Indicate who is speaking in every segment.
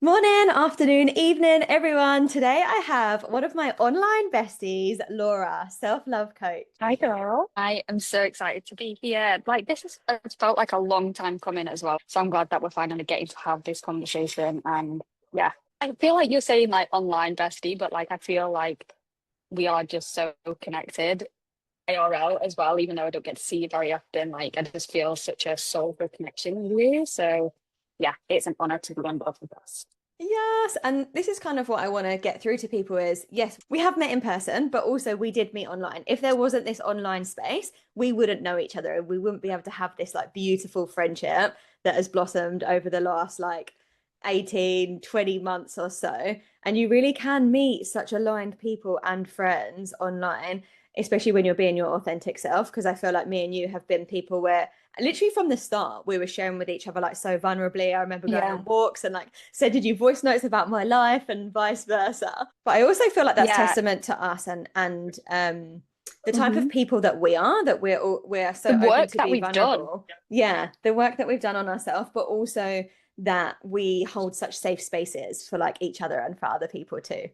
Speaker 1: Morning, afternoon, evening, everyone. Today I have one of my online besties, Laura, self-love coach.
Speaker 2: Hi, girl. I am so excited to be here. Like, this has it's felt like a long time coming as well. So I'm glad that we're finally getting to have this conversation. And yeah, I feel like you're saying like online bestie, but like I feel like we are just so connected IRL as well, even though I don't get to see you very often. Like, I just feel such a soulful connection with you. So yeah, it's an honor to be on both of us.
Speaker 1: Yes, and this is kind of what I want to get through to people is yes, we have met in person, but also we did meet online. If there wasn't this online space, we wouldn't know each other and we wouldn't be able to have this like beautiful friendship that has blossomed over the last like 18, 20 months or so. And you really can meet such aligned people and friends online, especially when you're being your authentic self. Because I feel like me and you have been people where literally from the start we were sharing with each other like so vulnerably. I remember going
Speaker 2: Yeah.
Speaker 1: on walks and like said, did you voice notes about my life and vice versa. But I also feel like that's
Speaker 2: Yeah.
Speaker 1: testament to us and the type of
Speaker 2: hmm
Speaker 1: people that we are, that we're
Speaker 2: The
Speaker 1: so open
Speaker 2: work
Speaker 1: to
Speaker 2: that
Speaker 1: be
Speaker 2: we've done.
Speaker 1: vulnerable. Yeah, the work that we've done on ourselves, but also that we hold such safe spaces for like each other and for other people too.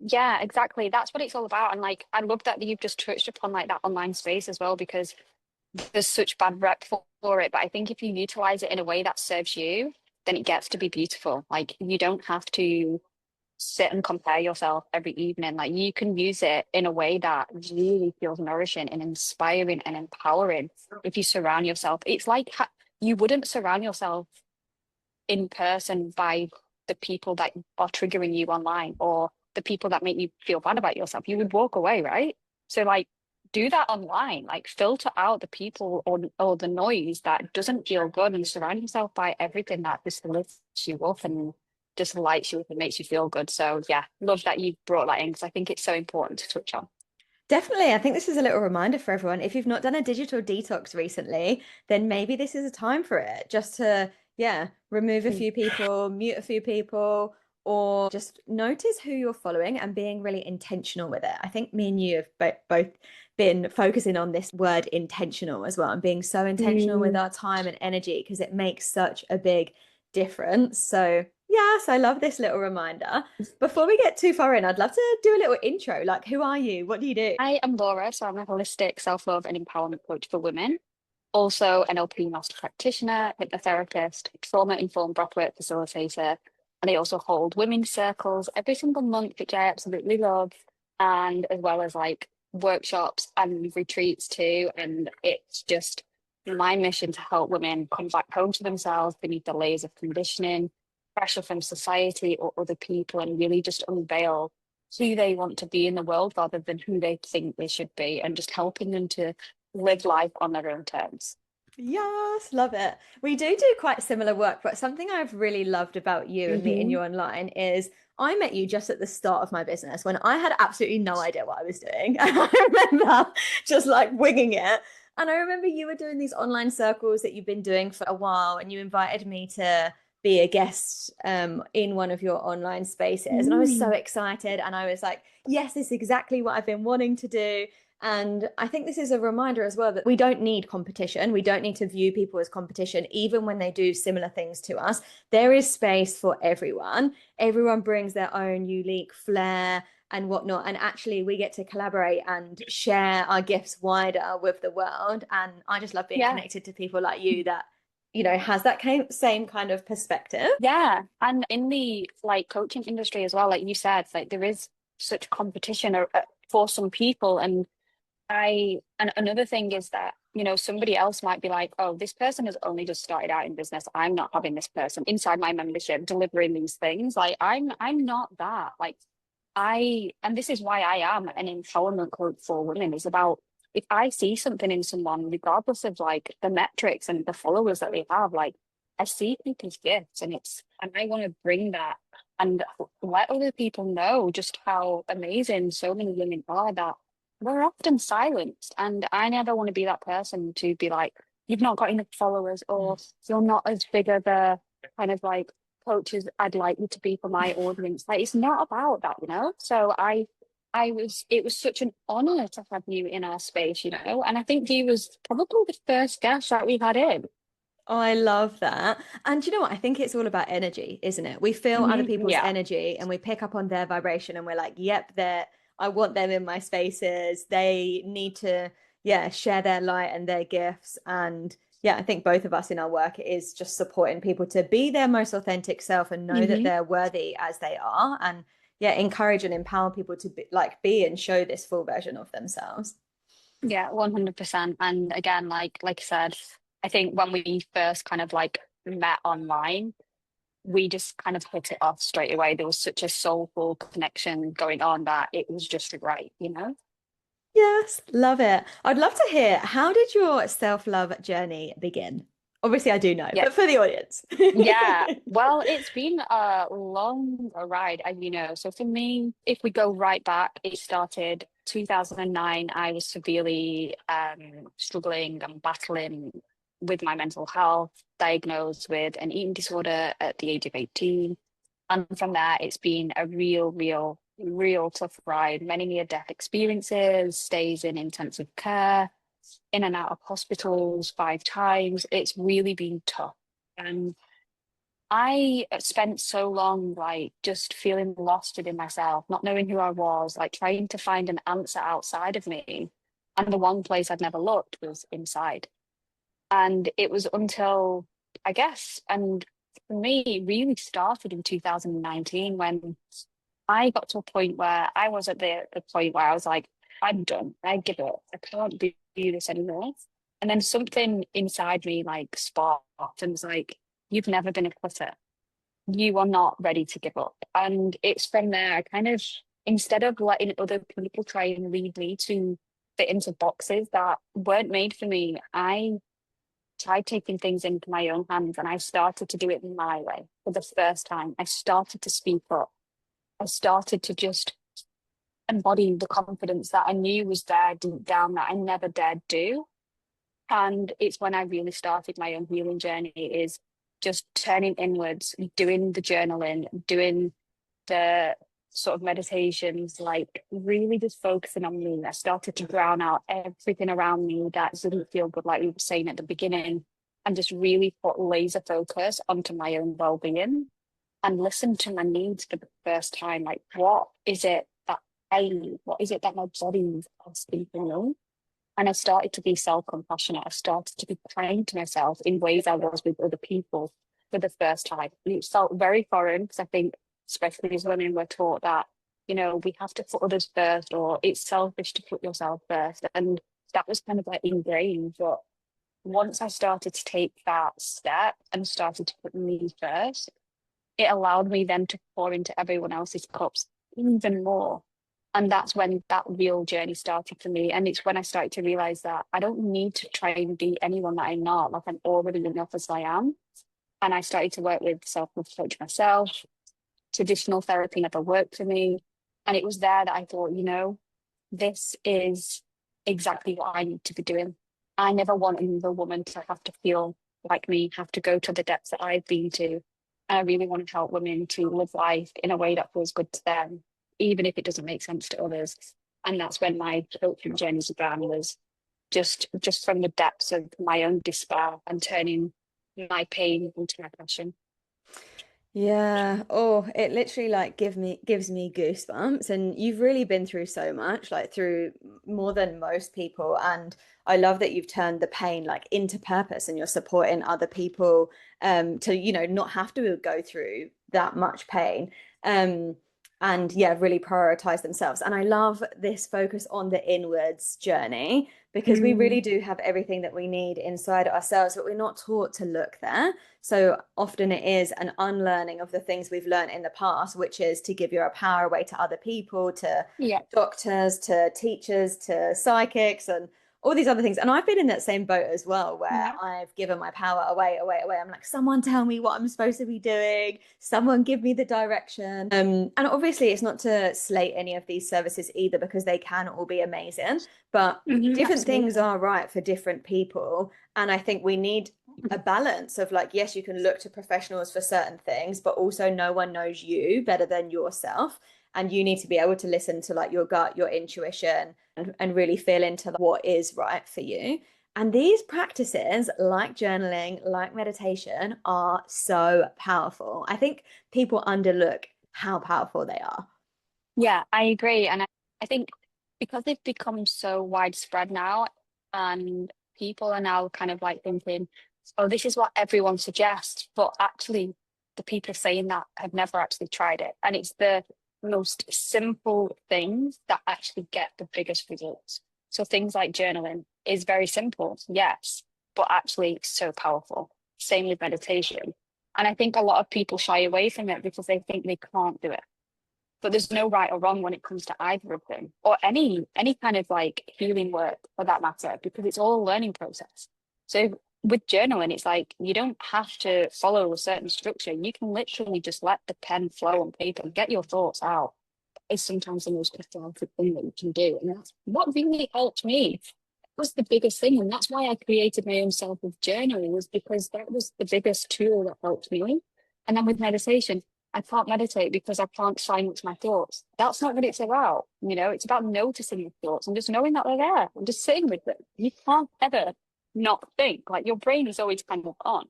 Speaker 2: Yeah, exactly. That's what it's all about. And like, I love that you've just touched upon like that online space as well, because there's such bad rep for it. But I think if you utilize it in a way that serves you, then it gets to be beautiful. Like, you don't have to sit and compare yourself every evening. Like, you can use it in a way that really feels nourishing and inspiring and empowering if you surround yourself. It's like you wouldn't surround yourself in person by the people that are triggering you online or the people that make you feel bad about yourself. You would walk away, right? So like do that online. Like, filter out the people or the noise that doesn't feel good, and surround yourself by everything that just lifts you up and just lights you up and makes you feel good. So yeah, love that you brought that in because I think it's so important to touch on.
Speaker 1: Definitely. I think this is a little reminder for everyone. If you've not done a digital detox recently, then maybe this is a time for it. Just to, yeah, remove a
Speaker 2: Mm.
Speaker 1: few people, mute a few people, or just notice who you're following and being really intentional with it. I think me and you have both been focusing on this word intentional as well and being so intentional with
Speaker 2: Mm.
Speaker 1: our time and energy because it makes such a big difference. So, yes, I love this little reminder. Before we get too far in, I'd love to do a little intro. Like, who are you? What do you do?
Speaker 2: I am Laura, so I'm a holistic self-love and empowerment coach for women. Also, NLP master practitioner, hypnotherapist, trauma-informed breathwork facilitator, and I also hold women's circles every single month, which I absolutely love, and as well as like workshops and retreats too. And it's just my mission to help women come back home to themselves beneath the layers of conditioning, pressure from society or other people, and really just unveil who they want to be in the world rather than who they think they should be, and just helping them to live life on their own terms.
Speaker 1: Yes, love it. We do quite similar work, but something I've really loved about you and meeting
Speaker 2: hmm
Speaker 1: you online is I met you just at the start of my business when I had absolutely no idea what I was doing. And I remember just like winging it. And I remember you were doing these online circles that you've been doing for a while, and you invited me to be a guest in one of your online spaces. And I was so
Speaker 2: Mm.
Speaker 1: excited. And I was like, yes, this is exactly what I've been wanting to do. And I think this is a reminder as well that we don't need competition. We don't need to view people as competition, even when they do similar things to us. There is space for everyone. Everyone brings their own unique flair and whatnot. And actually, we get to collaborate and share our gifts wider with the world. And I just love being
Speaker 2: Yeah.
Speaker 1: connected to people like you that, has that same kind of perspective.
Speaker 2: Yeah. And in the like coaching industry as well, like you said, like there is such competition for some people. And another thing is that, somebody else might be like, oh, this person has only just started out in business. I'm not having this person inside my membership delivering these things. Like I'm not that. Like and this is why I am an empowerment coach for women, is about if I see something in someone, regardless of like the metrics and the followers that they have, like I see people's gifts, and I want to bring that and let other people know just how amazing so many women are that we're often silenced. And I never want to be that person to be like, you've not got enough followers, or you're not as big of a kind of like coaches I'd like you to be for my audience. Like, it's not about that. So it was such an honor to have you in our space. And I think you was probably the first guest that we had in.
Speaker 1: Oh, I love that. And you know what? I think it's all about energy, isn't it? We feel other people's
Speaker 2: Yeah.
Speaker 1: energy and we pick up on their vibration and we're like, yep, I want them in my spaces. They need to, yeah, share their light and their gifts. And yeah, I think both of us in our work is just supporting people to be their most authentic self and know that
Speaker 2: Hmm.
Speaker 1: they're worthy as they are. And yeah, encourage and empower people to be and show this full version of themselves.
Speaker 2: Yeah, 100%. And again, like I said, I think when we first kind of like met online, we just kind of hit it off straight away. There was such a soulful connection going on that it was just right, you know?
Speaker 1: Yes, love it. I'd love to hear, how did your self-love journey begin? Obviously, I do know,
Speaker 2: Yeah.
Speaker 1: but for the audience.
Speaker 2: Yeah. Well, it's been a long ride, as you know. So for me, if we go right back, it started 2009. I was severely struggling and battling with my mental health, diagnosed with an eating disorder at the age of 18. And from there, it's been a real tough ride. Many near-death experiences, stays in intensive care, in and out of hospitals 5 times. It's really been tough. And I spent so long like just feeling lost within myself, not knowing who I was, like trying to find an answer outside of me. And the one place I'd never looked was inside. And it was until, I guess, and for me, it really started in 2019 when I got to a point where I was at the point where I was like, I'm done. I give up. I can't do this anymore. And then something inside me like sparked and was like, you've never been a quitter. You are not ready to give up. And it's from there, I kind of, instead of letting other people try and lead me to fit into boxes that weren't made for me, I tried taking things into my own hands and I started to do it my way for the first time. I started to speak up. I started to just embody the confidence that I knew was there deep down that I never dared do. And it's when I really started my own healing journey is just turning inwards, doing the journaling, doing the sort of meditations, like really just focusing on me. I started to drown out everything around me that didn't feel good, like we were saying at the beginning, and just really put laser focus onto my own well-being and listen to my needs for the first time. Like, what is it that I need? What is it that my body is asking for me? And I started to be self-compassionate. I started to be kind to myself in ways I was with other people for the first time. And it felt very foreign because I think, especially as women, we're taught that, we have to put others first or it's selfish to put yourself first. And that was kind of like ingrained. But once I started to take that step and started to put me first, it allowed me then to pour into everyone else's cups even more. And that's when that real journey started for me. And it's when I started to realize that I don't need to try and be anyone that I'm not. Like I'm already enough as I am. And I started to work with self-love coach myself. Traditional therapy never worked for me. And it was there that I thought, this is exactly what I need to be doing. I never want another woman to have to feel like me, have to go to the depths that I've been to. And I really want to help women to live life in a way that feels good to them, even if it doesn't make sense to others. And that's when my coaching journey began, was just from the depths of my own despair and turning my pain into my passion.
Speaker 1: Yeah. Oh, it literally like gives me goosebumps. And you've really been through so much, like through more than most people. And I love that you've turned the pain like into purpose and you're supporting other people to, not have to go through that much pain. Um and yeah, really prioritize themselves. And I love this focus on the inwards journey because we
Speaker 2: Mm,
Speaker 1: really do have everything that we need inside ourselves, but we're not taught to look there. So often it is an unlearning of the things we've learned in the past, which is to give your power away to other people, to
Speaker 2: yeah,
Speaker 1: doctors, to teachers, to psychics, and all these other things. And I've been in that same boat as well, where
Speaker 2: yeah,
Speaker 1: I've given my power away, away, away. I'm like, someone tell me what I'm supposed to be doing. Someone give me the direction. And obviously, it's not to slate any of these services either, because they can all be amazing, but different things
Speaker 2: absolutely.
Speaker 1: are right for different people. And I think we need a balance of like, yes, you can look to professionals for certain things, but also no one knows you better than yourself. And you need to be able to listen to like your gut, your intuition, and really feel into like, what is right for you. And these practices, like journaling, like meditation, are so powerful. I think people underlook how powerful they are.
Speaker 2: Yeah, I agree. And I think because they've become so widespread now, and people are now kind of like thinking, oh, this is what everyone suggests. But actually, the people saying that have never actually tried it. And it's the most simple things that actually get the biggest results. So things like journaling is very simple, yes, but actually so powerful. Same with meditation. And I think a lot of people shy away from it because they think they can't do it, but there's no right or wrong when it comes to either of them, or any kind of like healing work for that matter, because it's all a learning process. So with journaling, it's like you don't have to follow a certain structure. You can literally just let the pen flow on paper and get your thoughts out. It's sometimes the most cathartic thing that you can do, and that's what really helped me. Was the biggest thing, and that's why I created my own self of journaling, was because that was the biggest tool that helped me. And then with meditation, I can't meditate because I can't silence my thoughts. That's not what it's about. It's about noticing your thoughts and just knowing that they're there and just sitting with them. You can't ever not think. Like your brain is always kind of on.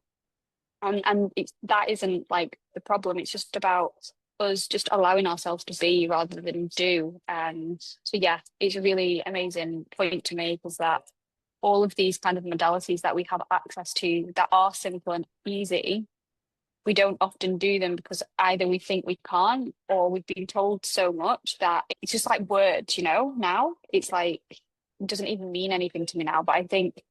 Speaker 2: And that isn't like the problem. It's just about us just allowing ourselves to be rather than do. And so yeah, it's a really amazing point to make, is that all of these kind of modalities that we have access to that are simple and easy, we don't often do them because either we think we can't, or we've been told so much that it's just like words, now it's like it doesn't even mean anything to me now. But I think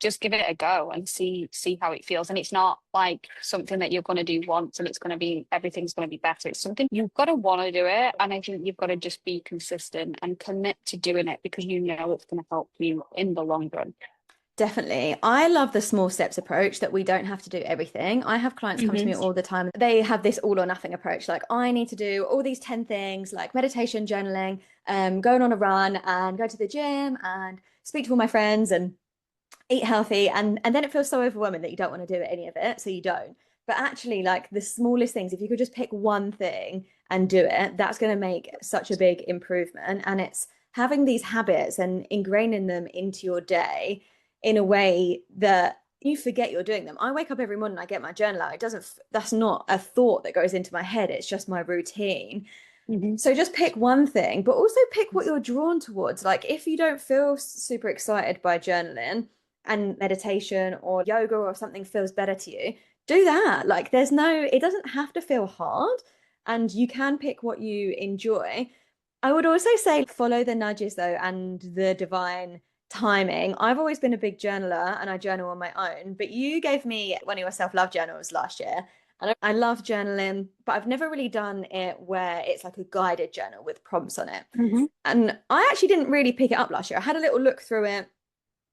Speaker 2: just give it a go and see how it feels. And it's not like something that you're going to do once and it's going to be, everything's going to be better. It's something you've got to want to do it. And I think you've got to just be consistent and commit to doing it, because it's going to help you in the long run.
Speaker 1: Definitely. I love the small steps approach, that we don't have to do everything. I have clients come to
Speaker 2: Hmm.
Speaker 1: me all the time. They have this all or nothing approach. Like, I need to do all these 10 things, like meditation, journaling, going on a run, and go to the gym and speak to all my friends and eat healthy. And then it feels so overwhelming that you don't want to do any of it. So you don't. But actually, like the smallest things, if you could just pick one thing and do it, that's going to make such a big improvement. And it's having these habits and ingraining them into your day in a way that you forget you're doing them. I wake up every morning, I get my journal out. It doesn't, that's not a thought that goes into my head. It's just my routine.
Speaker 2: Hmm.
Speaker 1: So just pick one thing, but also pick what you're drawn towards. Like, if you don't feel super excited by journaling, and meditation or yoga or something feels better to you, do that. Like, it doesn't have to feel hard, and you can pick what you enjoy. I would also say follow the nudges though, and the divine timing. I've always been a big journaler and I journal on my own, but you gave me one of your self-love journals last year. And I love journaling, but I've never really done it where it's like a guided journal with prompts on it.
Speaker 2: Hmm.
Speaker 1: And I actually didn't really pick it up last year. I had a little look through it,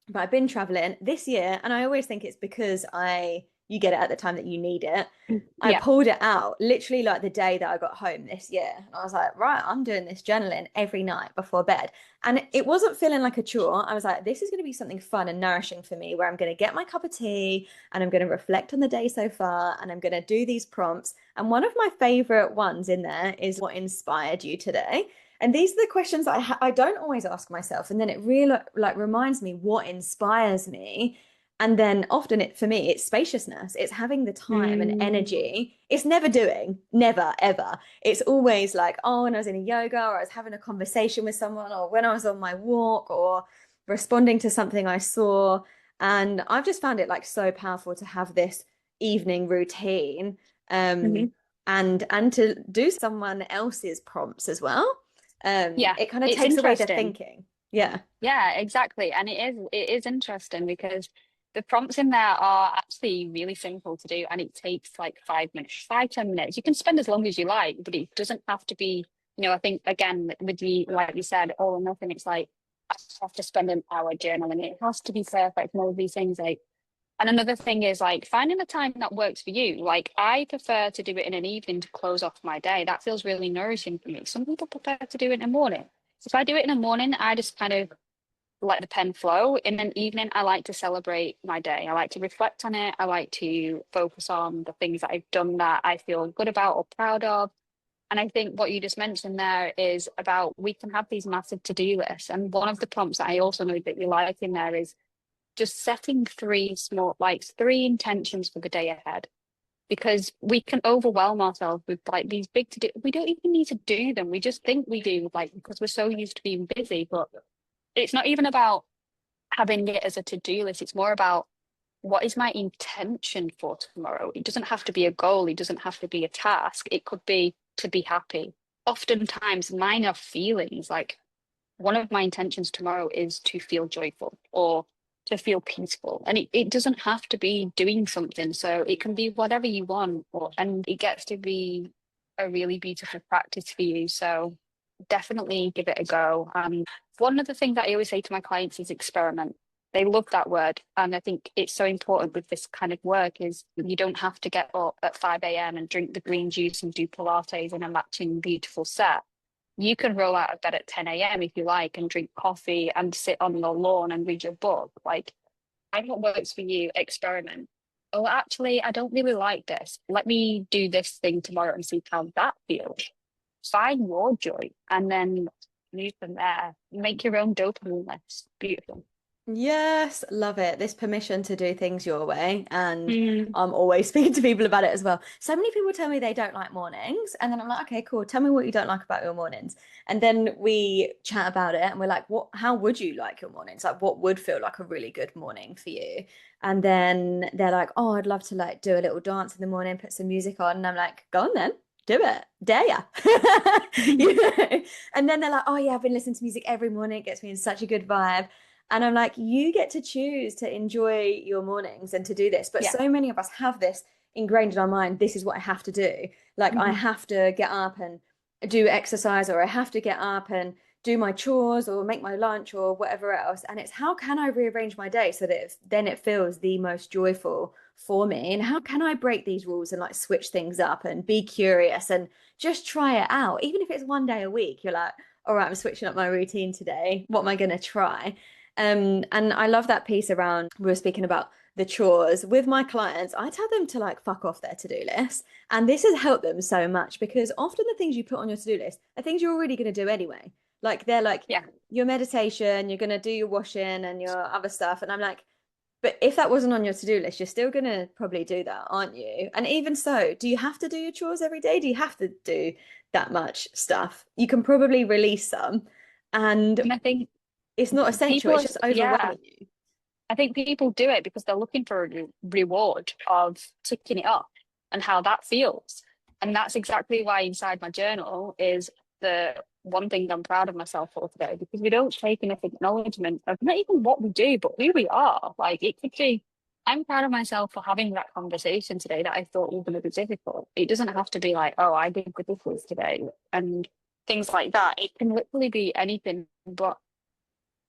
Speaker 1: but I've been traveling this year, and I always think it's because you get it at the time that you need it. I
Speaker 2: Yeah.
Speaker 1: pulled it out literally like the day that I got home this year. And I was like, right, I'm doing this journaling every night before bed. And it wasn't feeling like a chore. I was like, this is going to be something fun and nourishing for me, where I'm going to get my cup of tea and I'm going to reflect on the day so far and I'm going to do these prompts. And one of my favorite ones in there is, what inspired you today? And these are the questions I don't always ask myself. And then it really like reminds me what inspires me. And then often for me, it's spaciousness. It's having the time and
Speaker 2: Mm.
Speaker 1: energy. It's never doing, never, ever. It's always like, oh, when I was in a yoga, or I was having a conversation with someone, or when I was on my walk, or responding to something I saw. And I've just found it like so powerful to have this evening routine,
Speaker 2: Hmm.
Speaker 1: um, and to do someone else's prompts as well.
Speaker 2: Yeah,
Speaker 1: It kind of
Speaker 2: it's
Speaker 1: takes away the
Speaker 2: interesting.
Speaker 1: thinking. Yeah.
Speaker 2: Yeah, exactly. And it is interesting because the prompts in there are actually really simple to do, and it takes like 5 minutes, 5, 10 minutes. You can spend as long as you like, but it doesn't have to be, I think again with the, like you said, all or nothing, it's like I have to spend an hour journaling. It has to be perfect and all of these things. Like, and another thing is like finding a time that works for you. Like I prefer to do it in an evening to close off my day. That feels really nourishing for me. Some people prefer to do it in the morning. So if I do it in the morning, I just kind of let the pen flow. In an evening, I like to celebrate my day. I like to reflect on it. I like to focus on the things that I've done that I feel good about or proud of. And I think what you just mentioned there is about we can have these massive to-do lists. And one of the prompts that I also know that you like in there is just setting three intentions for the day ahead, because we can overwhelm ourselves with like these big to do. We don't even need to do them. We just think we do, like, because we're so used to being busy. But it's not even about having it as a to-do list. It's more about, what is my intention for tomorrow? It doesn't have to be a goal. It doesn't have to be a task. It could be to be happy. Oftentimes, mine are feelings. Like, one of my intentions tomorrow is to feel joyful or to feel peaceful. And it doesn't have to be doing something. So it can be whatever you want, and it gets to be a really beautiful practice for you. So definitely give it a go. And one of the things that I always say to my clients is experiment. They love that word. And I think it's so important with this kind of work is you don't have to get up at 5 a.m. and drink the green juice and do Pilates in a matching beautiful set. You can roll out of bed at 10 a.m. if you like and drink coffee and sit on the lawn and read your book. Like, find what works for you, experiment. Oh, actually, I don't really like this. Let me do this thing tomorrow and see how that feels. Find your joy and then move from there. Make your own dopamine list. Beautiful.
Speaker 1: Yes, love it. This permission to do things your way. And
Speaker 2: Mm,
Speaker 1: I'm always speaking to people about it as well. So many people tell me they don't like mornings. And then I'm like, okay, cool. Tell me what you don't like about your mornings. And then we chat about it and we're like, how would you like your mornings? Like, what would feel like a really good morning for you? And then they're like, oh, I'd love to like do a little dance in the morning, put some music on. And I'm like, go on then. Do it. Dare ya. You know? And then they're like, oh yeah, I've been listening to music every morning. It gets me in such a good vibe. And I'm like, you get to choose to enjoy your mornings and to do this. But
Speaker 2: yeah.
Speaker 1: so many of us have this ingrained in our mind. This is what I have to do. Like, I
Speaker 2: Mhm.
Speaker 1: have to get up and do exercise, or I have to get up and do my chores or make my lunch or whatever else. And it's, how can I rearrange my day so that then it feels the most joyful for me? And how can I break these rules and like switch things up and be curious and just try it out? Even if it's one day a week, you're like, all right, I'm switching up my routine today. What am I going to try? And I love that piece around, we were speaking about the chores with my clients. I tell them to like fuck off their to-do list. And this has helped them so much because often the things you put on your to-do list are things you're already going to do anyway. Like, they're like
Speaker 2: Yeah.
Speaker 1: your meditation, you're going to do your washing and your other stuff. And I'm like, but if that wasn't on your to-do list, you're still going to probably do that, aren't you? And even so, do you have to do your chores every day? Do you have to do that much stuff? You can probably release some. And
Speaker 2: And I think
Speaker 1: it's not essential.
Speaker 2: people
Speaker 1: It's
Speaker 2: are,
Speaker 1: just
Speaker 2: yeah,
Speaker 1: overwhelming you.
Speaker 2: I think people do it because they're looking for a reward of ticking it off and how that feels. And that's exactly why inside my journal is the one thing I'm proud of myself for today, because we don't take enough acknowledgement of not even what we do, but who we are. Like, it could be, I'm proud of myself for having that conversation today that I thought was going to be difficult. It doesn't have to be like, oh, I did the dishes today and things like that. It can literally be anything, but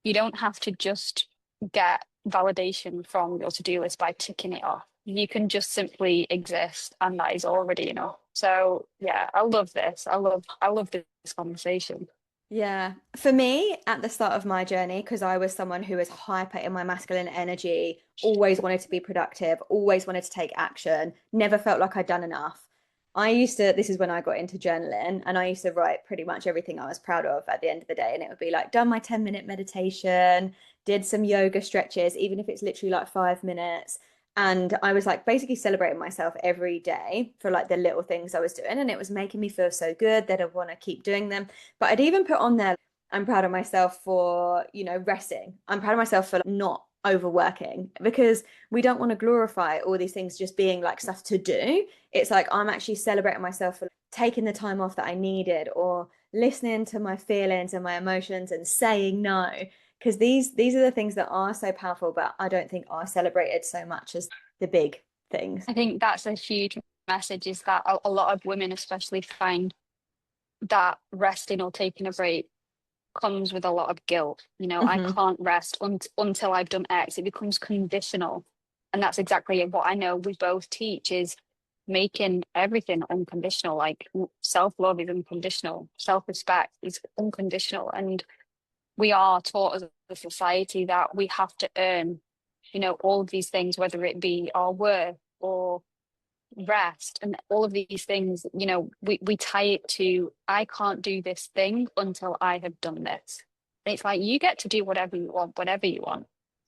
Speaker 2: you don't have to just get validation from your to-do list by ticking it off. You can just simply exist, and that is already enough. So yeah, I love this. I love this conversation.
Speaker 1: Yeah. For me, at the start of my journey, because I was someone who was hyper in my masculine energy, always wanted to be productive, always wanted to take action, never felt like I'd done enough. This is when I got into journaling, and I used to write pretty much everything I was proud of at the end of the day. And it would be like, done my 10-minute meditation, did some yoga stretches, even if it's literally like 5 minutes. And I was like basically celebrating myself every day for like the little things I was doing. And it was making me feel so good that I want to keep doing them. But I'd even put on there, I'm proud of myself for, resting. I'm proud of myself for not overworking, because we don't want to glorify all these things just being like stuff to do. It's like, I'm actually celebrating myself for taking the time off that I needed, or listening to my feelings and my emotions and saying no. Because these are the things that are so powerful, but I don't think are celebrated so much as the big things.
Speaker 2: I think that's a huge message, is that a lot of women especially find that resting or taking a break comes with a lot of guilt. I
Speaker 1: Hmm.
Speaker 2: can't rest until I've done X. It becomes conditional. And that's exactly what I know we both teach, is making everything unconditional. Like, self-love is unconditional. Self-respect is unconditional. And we are taught as a society that we have to earn, all of these things, whether it be our worth or rest and all of these things. We tie it to, I can't do this thing until I have done this. And it's like, you get to do whatever you want whenever you want.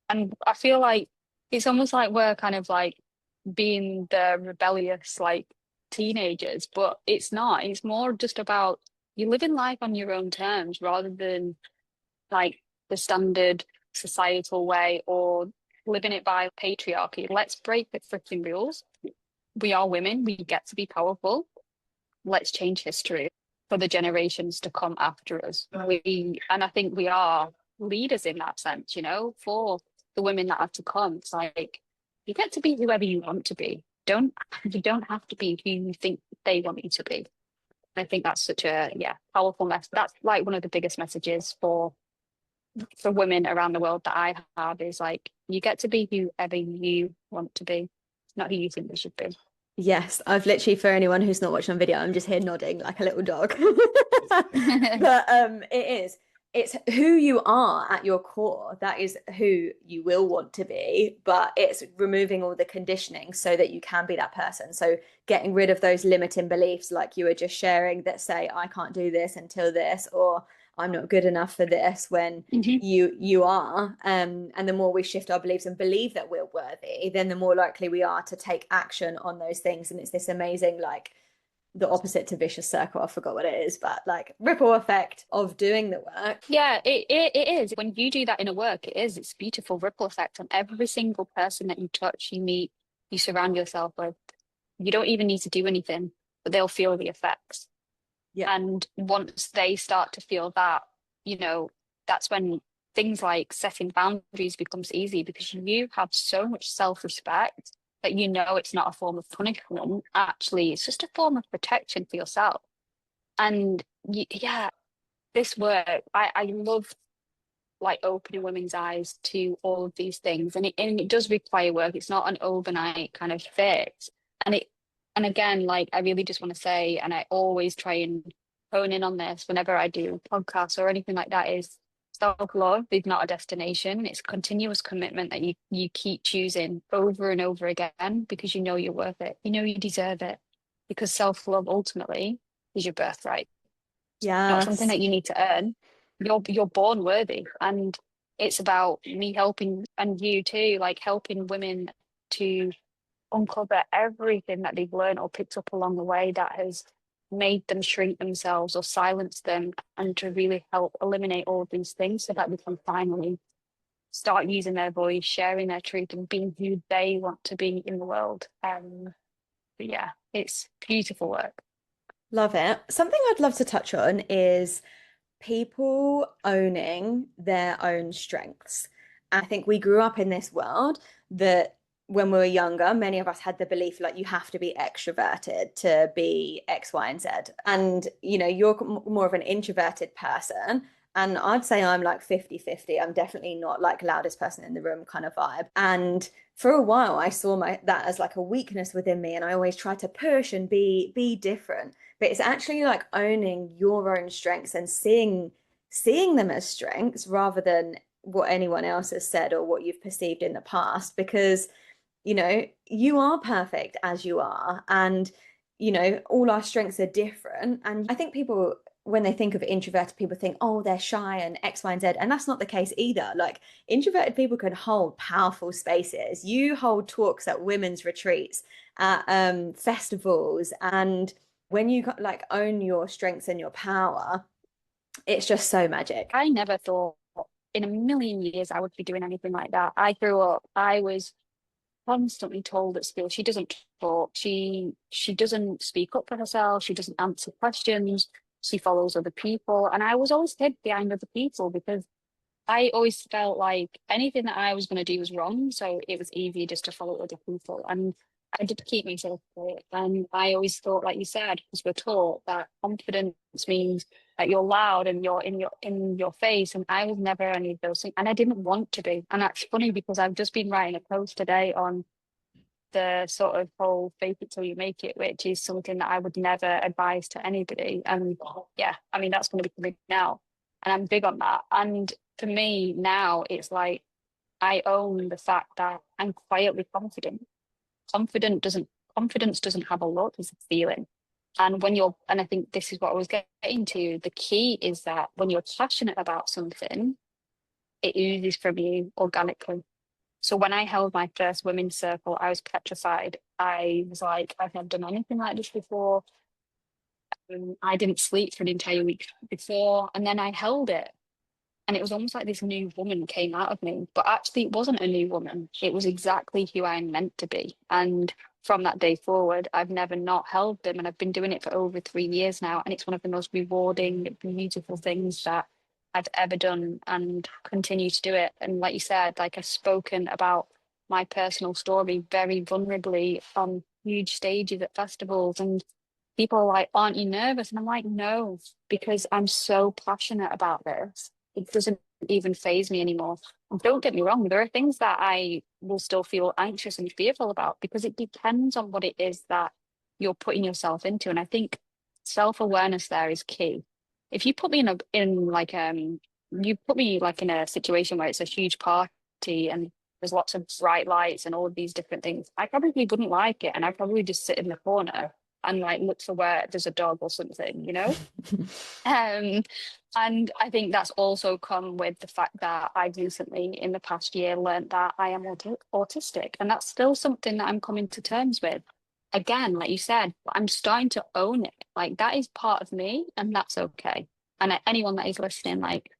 Speaker 2: And I feel like it's almost like we're kind of like being the rebellious like teenagers, but it's not. It's more just about you living life on your own terms rather than like the standard societal way or living it by patriarchy. Let's break the freaking rules. We are women, we get to be powerful. Let's change history for the generations to come after us. And I think we are leaders in that sense, you know, for the women that are to come. It's like you get to be whoever you want to be. Don't you don't have to be who you think they want you to be. I think that's such a powerful message. That's like one of the biggest messages for women around the world that I have is like you get to be whoever you want to be, not who you think they should be.
Speaker 1: Yes, I've literally, for anyone who's not watching on video, I'm just here nodding like a little dog. But it's who you are at your core. That is who you will want to be, but it's removing all the conditioning so that you can be that person. So getting rid of those limiting beliefs like you were just sharing that say, I can't do this until this, or I'm not good enough for this when
Speaker 2: Mhm.
Speaker 1: you are. And the more we shift our beliefs and believe that we're worthy, then the more likely we are to take action on those things. And it's this amazing, like the opposite to vicious circle. I forgot what it is, but like ripple effect of doing the work.
Speaker 2: Yeah, it is. When you do that in a work, it is. It's a beautiful ripple effect on every single person that you touch, you meet, you surround yourself with. You don't even need to do anything, but they'll feel the effects.
Speaker 1: Yeah.
Speaker 2: And once they start to feel that, that's when things like setting boundaries becomes easy because you have so much self-respect that you know it's not a form of punishment. Actually, it's just a form of protection for yourself. And yeah, this work, I love like opening women's eyes to all of these things. And it does require work. It's not an overnight kind of fix. And it and again, like I really just want to say, and I always try and hone in on this whenever I do podcasts or anything like that, is self-love is not a destination. It's continuous commitment that you keep choosing over and over again because you know you're worth it. You know you deserve it. Because self-love ultimately is your birthright, not something
Speaker 1: Yes.
Speaker 2: that you need to earn. You're born worthy, and it's about me helping and you too, like helping women to uncover everything that they've learned or picked up along the way that has made them shrink themselves or silence them, and to really help eliminate all of these things so that we can finally start using their voice, sharing their truth, and being who they want to be in the world. But yeah, it's beautiful work.
Speaker 1: Love it. Something I'd love to touch on is people owning their own strengths. I think we grew up in this world that when we were younger, many of us had the belief like you have to be extroverted to be X, Y, and Z. And, you're more of an introverted person. And I'd say I'm like 50-50. I'm definitely not like loudest person in the room kind of vibe. And for a while, I saw that as like a weakness within me. And I always tried to push and be different, but it's actually like owning your own strengths and seeing them as strengths rather than what anyone else has said or what you've perceived in the past, because you are perfect as you are, and all our strengths are different. And I think people, when they think of introverted people, think, oh, they're shy and X, Y, and Z, and that's not the case either. Like introverted people can hold powerful spaces. You hold talks at women's retreats, at festivals, and when you like own your strengths and your power, it's just so magic.
Speaker 2: I never thought in a million years I would be doing anything like that. I grew up, I was constantly told at school she doesn't talk, she doesn't speak up for herself, she doesn't answer questions, she follows other people. And I was always hid behind other people because I always felt like anything that I was going to do was wrong. So it was easier just to follow other people. And I did keep myself quiet. And I always thought, like you said, because we're taught that confidence means that you're loud and you're in your face. And I was never any of those things. And I didn't want to be. And that's funny because I've just been writing a post today on the sort of whole fake it till you make it, which is something that I would never advise to anybody. And yeah, I mean, that's going to be coming now. And I'm big on that. And for me now, it's like I own the fact that I'm quietly confident. Confident doesn't Confidence doesn't have a look, it's a feeling. And I think this is what I was getting to. The key is that when you're passionate about something, it oozes from you organically. So when I held my first women's circle, I was petrified. I was like, I've never done anything like this before. I didn't sleep for an entire week before, and then I held it. And it was almost like this new woman came out of me. But actually, it wasn't a new woman. It was exactly who I'm meant to be. And from that day forward, I've never not held them. And I've been doing it for over 3 years now. And it's one of the most rewarding, beautiful things that I've ever done and continue to do it. And like you said, like I've spoken about my personal story very vulnerably on huge stages at festivals. And people are like, aren't you nervous? And I'm like, no, because I'm so passionate about this. It doesn't even phase me anymore. And don't get me wrong, there are things that I will still feel anxious and fearful about because it depends on what it is that you're putting yourself into. And I think self-awareness there is key. If you put me you put me like in a situation where it's a huge party and there's lots of bright lights and all of these different things, I probably wouldn't like it. And I'd probably just sit in the corner and like look for where there's a dog or something, you know? Um, and I think that's also come with the fact that I recently, in the past year, learned that I am autistic, and that's still something that I'm coming to terms with. Again, like you said, I'm starting to own it. Like that is part of me, and that's okay. And anyone that is listening, like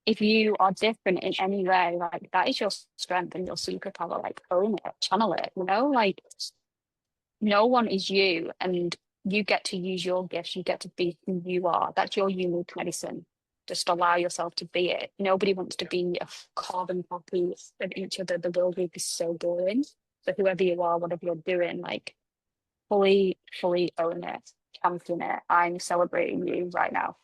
Speaker 2: if you are different in any way, like that is your strength and your superpower. Like own it, channel it. You know, like no one is you, and you get to use your gifts. You get to be who you are. That's your unique medicine. Just allow yourself to be it. Nobody wants to be a carbon copy of each other. The world would be so boring. So whoever you are, whatever you're doing, like fully own it, champion it. I'm celebrating you right now.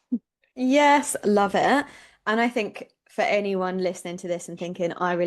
Speaker 1: Yes, love it. And I think for anyone listening to this and thinking, I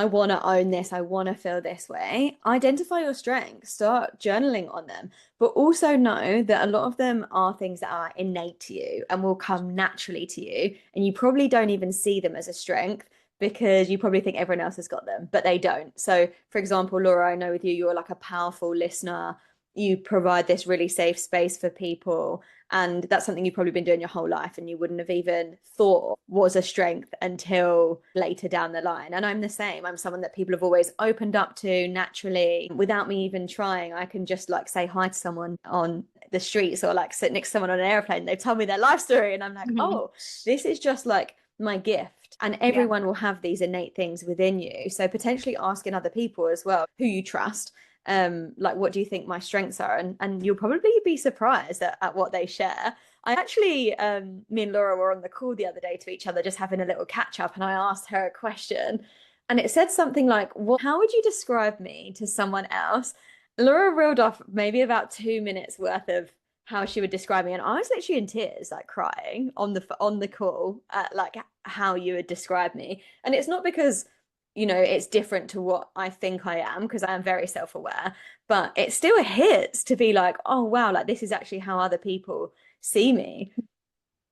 Speaker 1: want to own this, I want to feel this way, identify your strengths, start journaling on them, but also know that a lot of them are things that are innate to you and will come naturally to you. And you probably don't even see them as a strength because you probably think everyone else has got them, but they don't. So, for example, Laura, I know with you, you're like a powerful listener. You provide this really safe space for people. And that's something you've probably been doing your whole life and you wouldn't have even thought was a strength until later down the line. And I'm the same. I'm someone that people have always opened up to naturally without me even trying. I can just like say hi to someone on the streets or like sit next to someone on an airplane. They've told me their life story and I'm like,
Speaker 2: Mhm.
Speaker 1: oh, this is just like my gift. And
Speaker 2: Yeah.
Speaker 1: everyone will have these innate things within you. So potentially asking other people as well who you trust like what do you think my strengths are, and you'll probably be surprised at what they share. I actually Me and Laura were on the call the other day to each other just having a little catch up and I asked her a question and it said something like, well, how would you describe me to someone else? Laura reeled off maybe about 2 minutes worth of how she would describe me and I was literally in tears like crying on the call at like how you would describe me. And it's not because it's different to what I think I am because I am very self-aware, but it still hits to be like, oh wow, like this is actually how other people see me.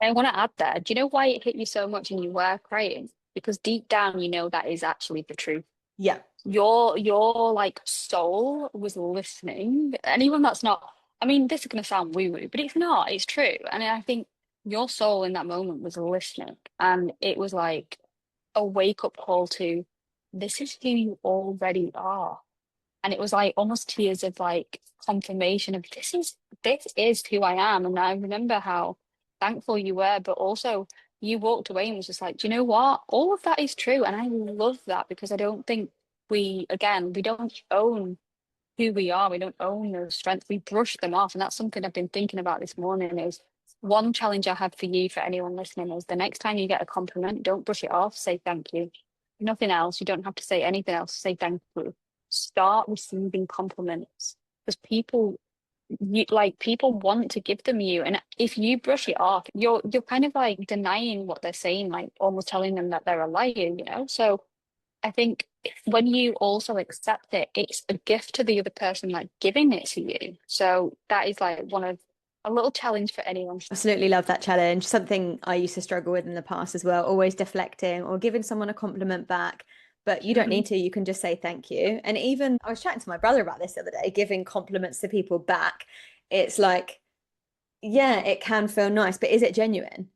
Speaker 2: I want to add there. Do you know why it hit you so much and you were crying? Because deep down, you know that is actually the truth.
Speaker 1: Yeah.
Speaker 2: Your like soul was listening. Anyone that's not, I mean, this is gonna sound woo-woo, but it's not, it's true. And I think your soul in that moment was listening. And it was like a wake-up call to this is who you already are. And it was like almost tears of like confirmation of this is who I am. And I remember how thankful you were, but also you walked away and was just like, do you know what? All of that is true. And I love that because I don't think we don't own who we are. We don't own those strengths. We brush them off. And that's something I've been thinking about this morning is one challenge I have for you, for anyone listening, is the next time you get a compliment, don't brush it off, say thank you. Nothing else. You don't have to say anything else. Say thank you. Start receiving compliments because people want to give them you, and if you brush it off, you're kind of like denying what they're saying, like almost telling them that they're a liar, you know. So I think when you also accept it, it's a gift to the other person, like giving it to you. So that is like one of a little challenge for anyone.
Speaker 1: Absolutely love that challenge. Something I used to struggle with in the past as well, always deflecting or giving someone a compliment back. But you don't
Speaker 2: Mhm.
Speaker 1: need to, you can just say thank you. And even I was chatting to my brother about this the other day, giving compliments to people back. It's like, yeah, it can feel nice, but is it genuine?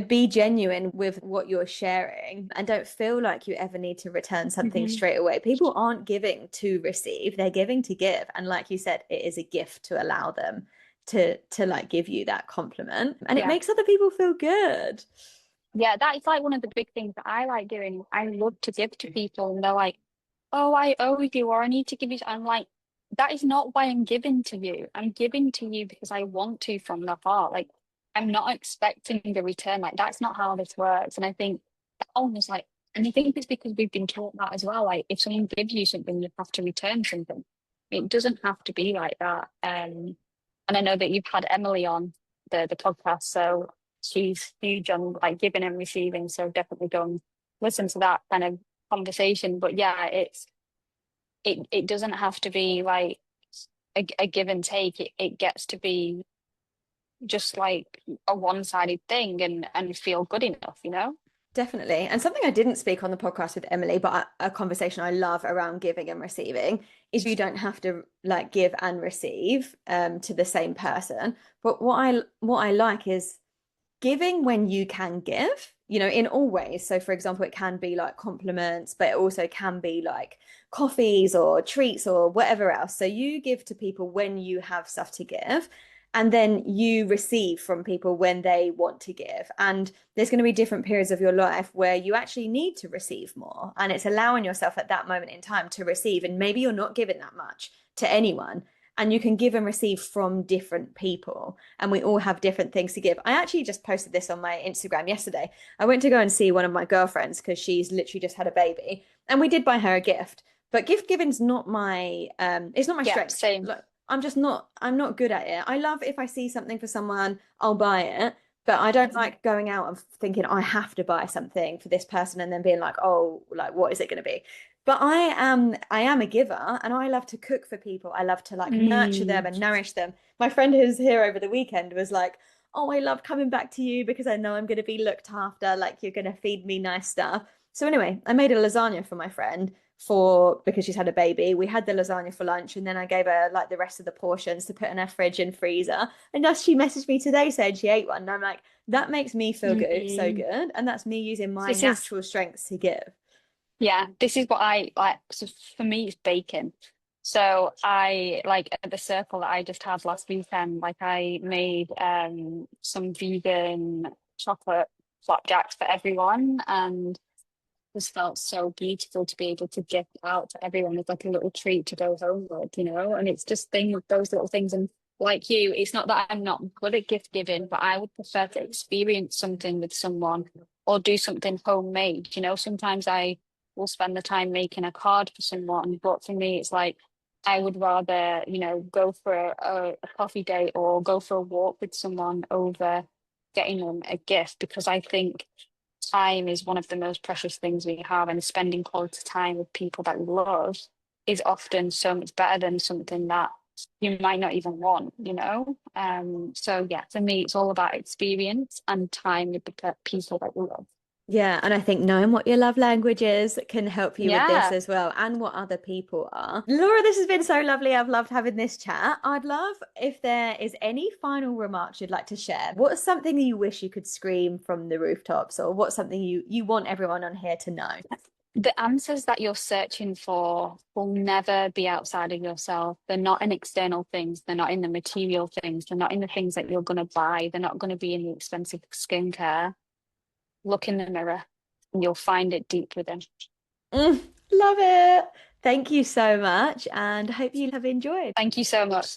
Speaker 1: be genuine with what you're sharing and don't feel like you ever need to return something
Speaker 2: Hmm.
Speaker 1: straight away. People aren't giving to receive, they're giving to give. And like you said, it is a gift to allow them to like give you that compliment. And it
Speaker 2: Yeah.
Speaker 1: makes other people feel good.
Speaker 2: Yeah, that is like one of the big things that I like doing. I love to give to people, and they're like, "Oh, I owe you," or "I need to give you." I'm like, that is not why I'm giving to you. I'm giving to you because I want to from the heart. Like, I'm not expecting a return. Like, that's not how this works. And I think that almost like, and I think it's because we've been taught that as well. Like, if someone gives you something, you have to return something. It doesn't have to be like that. And I know that you've had Emily on the podcast, so she's huge on like giving and receiving. So definitely go and listen to that kind of conversation. But yeah, it doesn't have to be like a give and take. It gets to be just like a one-sided thing and feel good enough, you know?
Speaker 1: Definitely. And something I didn't speak on the podcast with Emily, but a conversation I love around giving and receiving is you don't have to like give and receive to the same person. But what I like is giving when you can give, in all ways. So, for example, it can be like compliments, but it also can be like coffees or treats or whatever else. So, you give to people when you have stuff to give, and then you receive from people when they want to give. And there's going to be different periods of your life where you actually need to receive more. And it's allowing yourself at that moment in time to receive. And maybe you're not giving that much to anyone. And you can give and receive from different people, and we all have different things to give. I actually just posted this on my Instagram yesterday. I went to go and see one of my girlfriends because she's literally just had a baby, and we did buy her a gift. But gift giving's not my it's not my
Speaker 2: Yeah,
Speaker 1: strength.
Speaker 2: same.
Speaker 1: Like I'm not good at it. I love if I see something for someone, I'll buy it. But I don't like going out and thinking I have to buy something for this person and then being like, oh, like what is it going to be? But I am a giver and I love to cook for people. I love to like nurture them
Speaker 2: Mm.
Speaker 1: and nourish them. My friend who's here over the weekend was like, "Oh, I love coming back to you because I know I'm going to be looked after, like you're going to feed me nice stuff." So anyway, I made a lasagna for my friend for because she's had a baby. We had the lasagna for lunch and then I gave her like the rest of the portions to put in her fridge and freezer. And just she messaged me today saying she ate one. And I'm like, that makes me feel good, so
Speaker 2: Mm.
Speaker 1: good. And that's me using my
Speaker 2: This is
Speaker 1: natural strengths to give.
Speaker 2: Yeah, this is what I like. So for me, it's bacon. So I like at the circle that I just had last weekend, like I made some vegan chocolate flapjacks for everyone and just felt so beautiful to be able to gift out to everyone as like a little treat to go home with, you know? And it's just those little things. And like you, it's not that I'm not good at gift giving, but I would prefer to experience something with someone or do something homemade. You know, sometimes I will spend the time making a card for someone, but for me, it's like I would rather, go for a coffee date or go for a walk with someone over getting them a gift because I think time is one of the most precious things we have, and spending quality time with people that we love is often so much better than something that you might not even want, you know? So yeah, for me, it's all about experience and time with the people that we love.
Speaker 1: Yeah, and I think knowing what your love language is can help you with this
Speaker 2: Yeah,
Speaker 1: as well, and what other people are. Laura, this has been so lovely. I've loved having this chat. I'd love if there is any final remarks you'd like to share. What's something you wish you could scream from the rooftops, or what's something you want everyone on here to know?
Speaker 2: the answers that you're searching for will never be outside of yourself. They're not in external things. They're not in the material things. They're not in the things that you're going to buy. They're not going to be in the expensive skincare. Look in the mirror and you'll find it deep within.
Speaker 1: Mm, love it. Thank you so much, and hope you have enjoyed.
Speaker 2: Thank you so much.